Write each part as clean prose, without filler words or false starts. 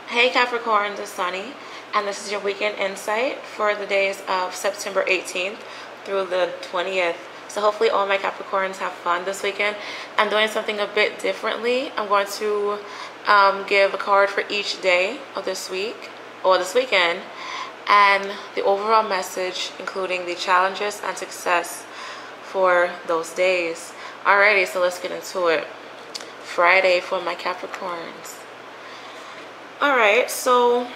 Hey Capricorn, it's Sunny, and this is your weekend insight for the days of September 18th through the 20th. So hopefully all my Capricorns have fun this weekend. I'm doing something a bit differently. I'm going to give a card for each day of this week, or this weekend, and the overall message, including the challenges and success for those days. Alrighty, so let's get into it. Friday for my Capricorns. Alright, so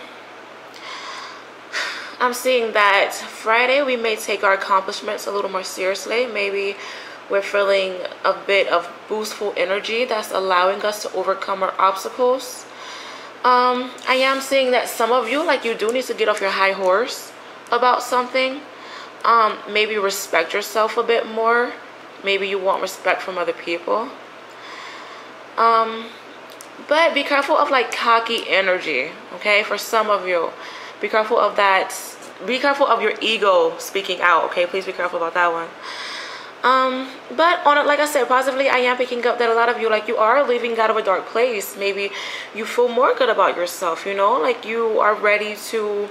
I'm seeing that Friday we may take our accomplishments a little more seriously. Maybe we're feeling a bit of boostful energy that's allowing us to overcome our obstacles. I am seeing that some of you, like, you do need to get off your high horse about something. Maybe respect yourself a bit more. Maybe you want respect from other people. But be careful of like cocky energy, okay? For some of you, be careful of that. Be careful of your ego speaking out, okay? Please be careful about that one. But on it, like I said, positively, I am picking up that a lot of you, like, you are leaving out of a dark place. Maybe you feel more good about yourself, you know, like you are ready to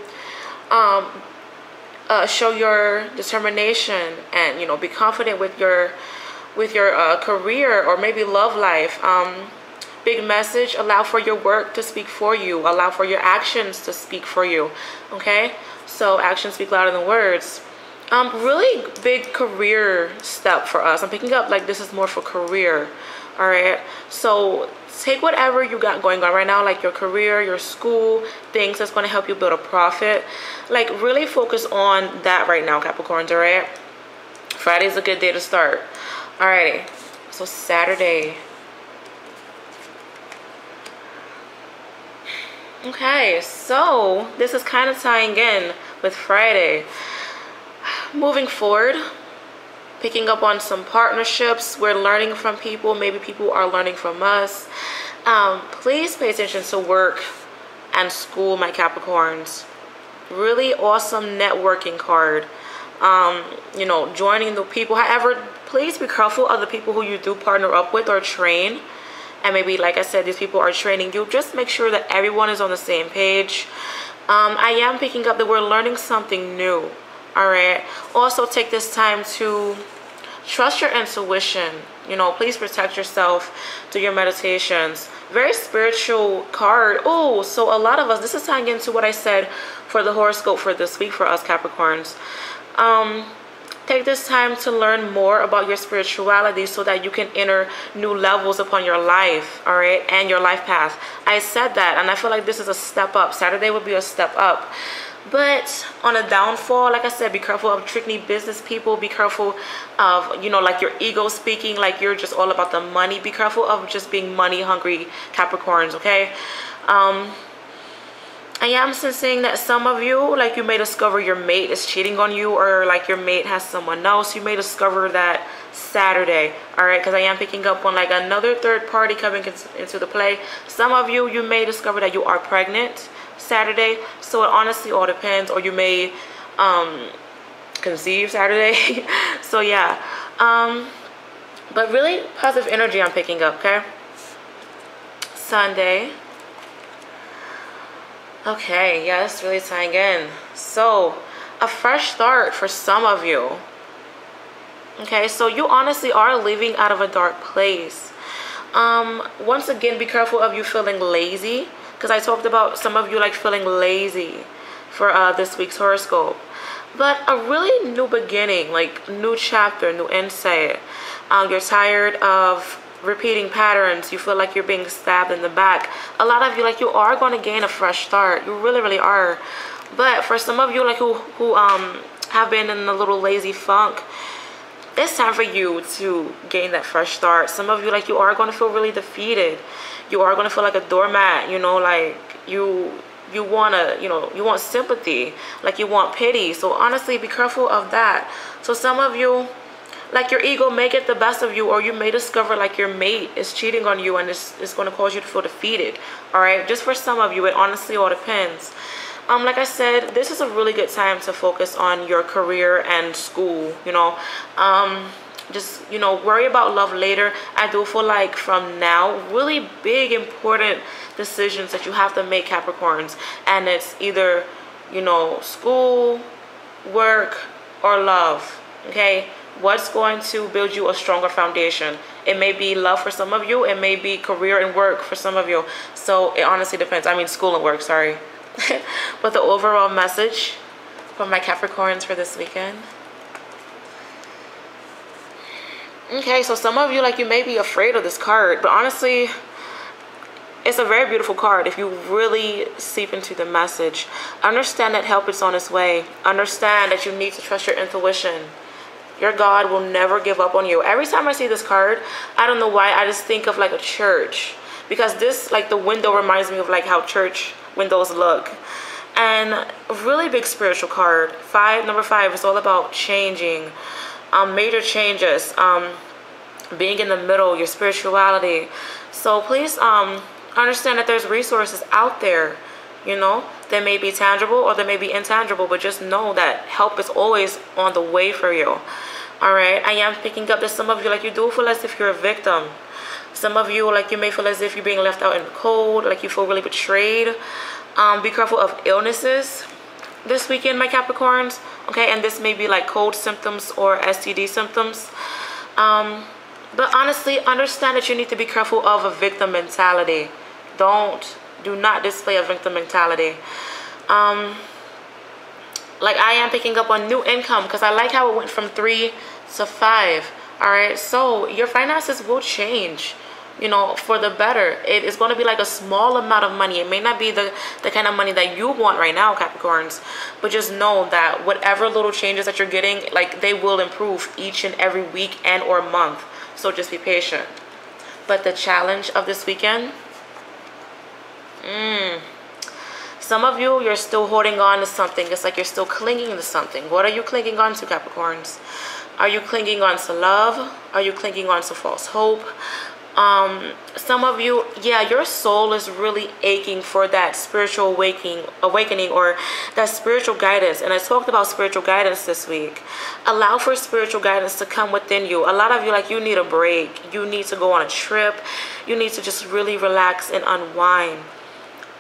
show your determination and, you know, be confident with your career or maybe love life. Big message: allow for your work to speak for you, allow for your actions to speak for you, okay? So actions speak louder than words. Really big career step for us. I'm picking up like this is more for career. All right, so take whatever you got going on right now, like your career, your school, things that's going to help you build a profit. Like, really focus on that right now, Capricorns. All right, Friday's a good day to start. Alrighty, so Saturday. Okay, so this is kind of tying in with Friday. Moving forward, picking up on some partnerships. We're learning from people. Maybe people are learning from us. Please pay attention to work and school, my Capricorns. Really awesome networking card. You know, joining the people. However, please be careful of the people who you do partner up with or train. And maybe, like I said, these people are training you. Just make sure that everyone is on the same page. I am picking up that we're learning something new. All right. Also, take this time to trust your intuition. You know, please protect yourself. Do your meditations. Very spiritual card. Oh, so a lot of us, this is tying into what I said for the horoscope for this week for us Capricorns. Take this time to learn more about your spirituality so that you can enter new levels upon your life, all right, and your life path. I said that, and I feel like this is a step up. Saturday would be a step up. But on a downfall, like I said, be careful of tricky business people. Be careful of, you know, like your ego speaking, like you're just all about the money. Be careful of just being money hungry Capricorns, okay? I am sensing that some of you, like, you may discover your mate is cheating on you, or like your mate has someone else. You may discover that Saturday, all right? Because I am picking up on like another third party coming into the play. Some of you, you may discover that you are pregnant Saturday. So it honestly all depends. Or you may conceive Saturday. So yeah. But really positive energy I'm picking up, okay? Sunday. Okay, yeah, that's really tying in. So, a fresh start for some of you. Okay, so you honestly are leaving out of a dark place. Once again, be careful of you feeling lazy, because I talked about some of you like feeling lazy for this week's horoscope. But a really new beginning, like new chapter, new insight. You're tired of repeating patterns. You feel like you're being stabbed in the back. A lot of you, like, you are going to gain a fresh start. You really are. But for some of you, like, who have been in a little lazy funk, it's time for you to gain that fresh start. Some of you, like, you are going to feel really defeated. You are going to feel like a doormat, you know, like you want to, you know, you want sympathy, like you want pity. So honestly, be careful of that. So some of you, like, your ego may get the best of you, or you may discover like your mate is cheating on you, and it's going to cause you to feel defeated. All right, just for some of you, it honestly all depends. Like I said, this is a really good time to focus on your career and school, you know. just, you know, worry about love later. I do feel like from now, really big important decisions that you have to make, Capricorns, and it's either, you know, school, work, or love. Okay, what's going to build you a stronger foundation? It may be love for some of you, it may be career and work for some of you, so it honestly depends. I mean school and work, sorry. But the overall message for my Capricorns for this weekend. Okay, so some of you, like, you may be afraid of this card, but honestly, it's a very beautiful card if you really seep into the message. Understand that help is on its way. Understand that you need to trust your intuition. Your God will never give up on you. Every time I see this card, I don't know why, I just think of like a church. Because this, like, the window reminds me of like how church windows look. And a really big spiritual card. Number 5 is all about changing. Major changes, being in the middle, your spirituality. So please understand that there's resources out there, you know. They may be tangible or they may be intangible, but just know that help is always on the way for you. All right, I am picking up that some of you, like, you do feel as if you're a victim. Some of you, like, you may feel as if you're being left out in the cold, like you feel really betrayed. Be careful of illnesses this weekend, my Capricorns. Okay, and this may be like cold symptoms or STD symptoms. But honestly, understand that you need to be careful of a victim mentality. Do not display a victim mentality. Like, I am picking up on new income because I like how it went from 3 to 5. All right, so your finances will change, you know, for the better. It is going to be like a small amount of money. It may not be the kind of money that you want right now, Capricorns, but just know that whatever little changes that you're getting, like, they will improve each and every week and or month. So just be patient. But the challenge of this weekend, some of you, you're still holding on to something. It's like you're still clinging to something. What are you clinging on to, Capricorns? Are you clinging on to love? Are you clinging on to false hope? Some of you, yeah, your soul is really aching for that spiritual awakening or that spiritual guidance. And I talked about spiritual guidance this week. Allow for spiritual guidance to come within you. A lot of you, like, you need a break. You need to go on a trip. You need to just really relax and unwind.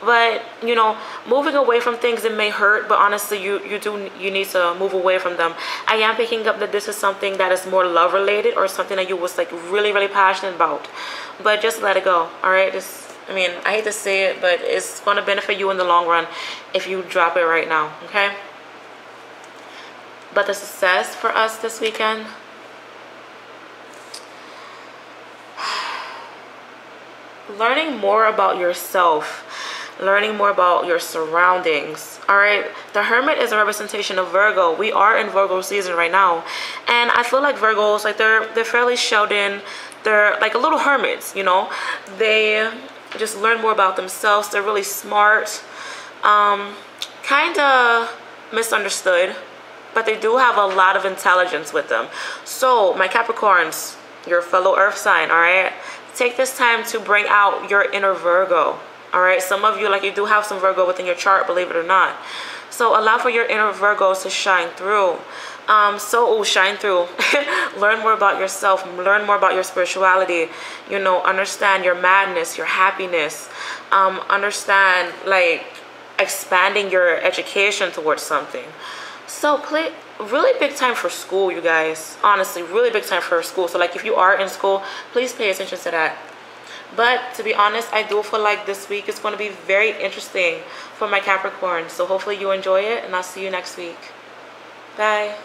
But, you know, moving away from things, it may hurt, but honestly, you need to move away from them. I am picking up that this is something that is more love related or something that you was like really, really passionate about. But just let it go, all right? Just, I mean, I hate to say it, but it's going to benefit you in the long run if you drop it right now, okay? But the success for us this weekend, learning more about yourself, learning more about your surroundings. All right, the Hermit is a representation of Virgo. We are in Virgo season right now, and I feel like Virgos, like, they're fairly shelled in. They're like a little hermits, you know. They just learn more about themselves. They're really smart, kind of misunderstood, but they do have a lot of intelligence with them. So my Capricorns, your fellow earth sign, all right, take this time to bring out your inner Virgo. All right, some of you, like, you do have some Virgo within your chart, believe it or not. So allow for your inner Virgos to shine through. Shine through. Learn more about yourself. Learn more about your spirituality. You know, understand your madness, your happiness. Understand, like, expanding your education towards something. So really big time for school, you guys. Honestly, really big time for school. So, like, if you are in school, please pay attention to that. But to be honest, I do feel like this week is going to be very interesting for my Capricorn. So hopefully you enjoy it, and I'll see you next week. Bye.